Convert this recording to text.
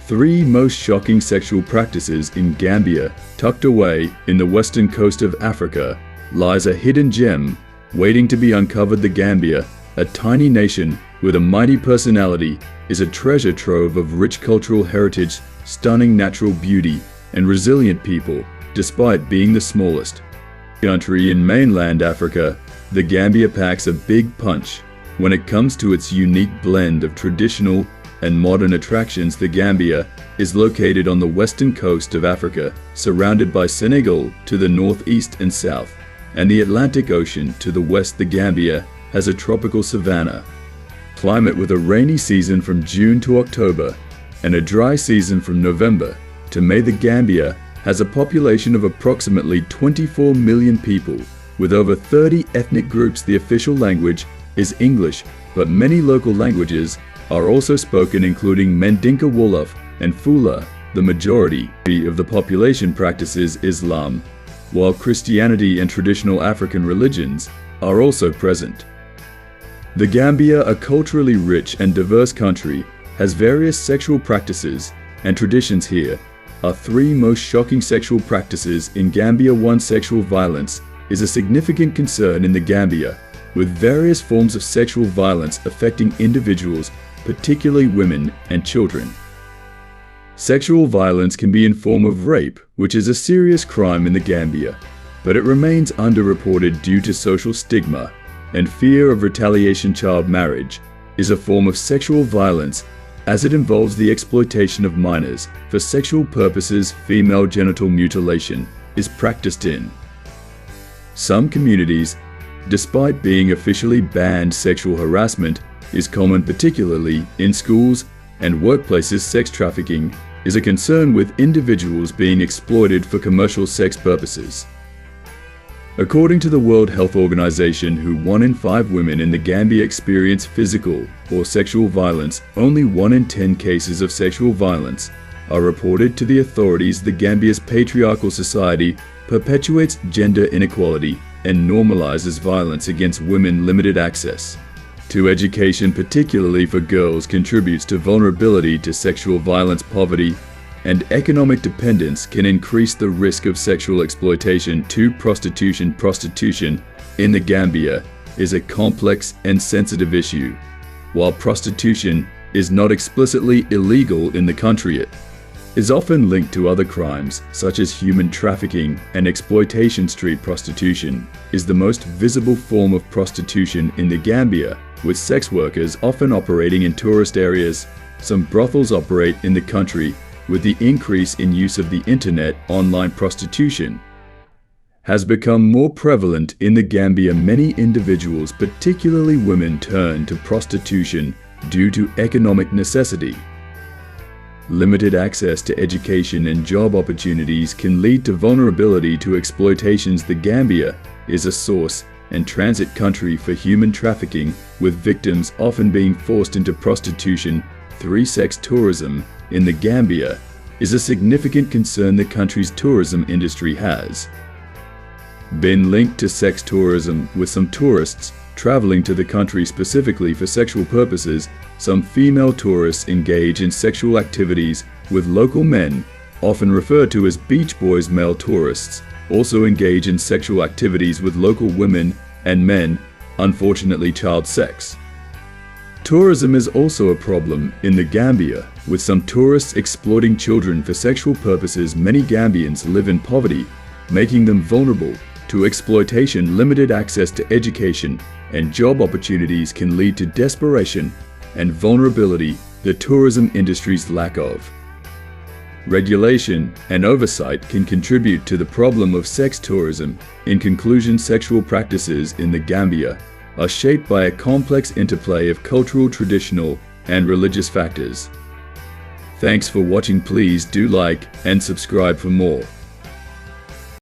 Three most shocking sexual practices in Gambia. Tucked away in the western coast of Africa lies a hidden gem waiting to be uncovered. The Gambia, a tiny nation with a mighty personality, is a treasure trove of rich cultural heritage, stunning natural beauty, and resilient people. Despite being the smallest country in mainland Africa, the Gambia packs a big punch when it comes to its unique blend of traditional and modern attractions. The Gambia is located on the western coast of Africa, surrounded by Senegal to the northeast and south, and the Atlantic Ocean to the west. The Gambia has a tropical savanna climate with a rainy season from June to October and a dry season from November to May. The Gambia has a population of approximately 24 million people, with over 30 ethnic groups. The official language is English, but many local languages are also spoken, including Mandinka Wolof and Fula. The majority of the population practices Islam, while Christianity and traditional African religions are also present. The Gambia, a culturally rich and diverse country, has various sexual practices and traditions. Here are three most shocking sexual practices in Gambia. 1. Sexual violence is a significant concern in the Gambia, with various forms of sexual violence affecting individuals, particularly women and children. Sexual violence can be in form of rape, which is a serious crime in the Gambia, but it remains underreported due to social stigma and fear of retaliation. Child marriage is a form of sexual violence as it involves the exploitation of minors for sexual purposes. Female genital mutilation is practiced in some communities. Despite being officially banned, sexual harassment is common, particularly in schools and workplaces. Sex trafficking is a concern, with individuals being exploited for commercial sex purposes. According to the World Health Organization, 1 in 5 women in the Gambia experience physical or sexual violence. Only 1 in 10 cases of sexual violence are reported to the authorities. The Gambia's patriarchal society perpetuates gender inequality and normalizes violence against women. Limited access to education, particularly for girls, contributes to vulnerability to sexual violence. Poverty and economic dependence can increase the risk of sexual exploitation. 2. Prostitution. Prostitution in the Gambia is a complex and sensitive issue. While prostitution is not explicitly illegal in the country, it is often linked to other crimes such as human trafficking and exploitation. Street prostitution is the most visible form of prostitution in the Gambia, with sex workers often operating in tourist areas. Some brothels operate in the country. With the increase in use of the internet, online prostitution has become more prevalent in the Gambia. Many individuals, particularly women, turn to prostitution due to economic necessity. Limited access to education and job opportunities can lead to vulnerability to exploitations. The Gambia is a source and transit country for human trafficking, with victims often being forced into prostitution. 3. Sex tourism in the Gambia is a significant concern. The country's tourism industry has been linked to sex tourism, with some tourists traveling to the country specifically for sexual purposes. Some female tourists engage in sexual activities with local men, often referred to as beach boys. Male tourists also engage in sexual activities with local women and men. Unfortunately, child sex tourism is also a problem in the Gambia, with some tourists exploiting children for sexual purposes. Many Gambians live in poverty, making them vulnerable to exploitation. Limited access to education and job opportunities can lead to desperation and vulnerability. The tourism industry's lack of regulation and oversight can contribute to the problem of sex tourism. In conclusion, sexual practices in the Gambia are shaped by a complex interplay of cultural, traditional, and religious factors. Thanks for watching. Please do like and subscribe for more.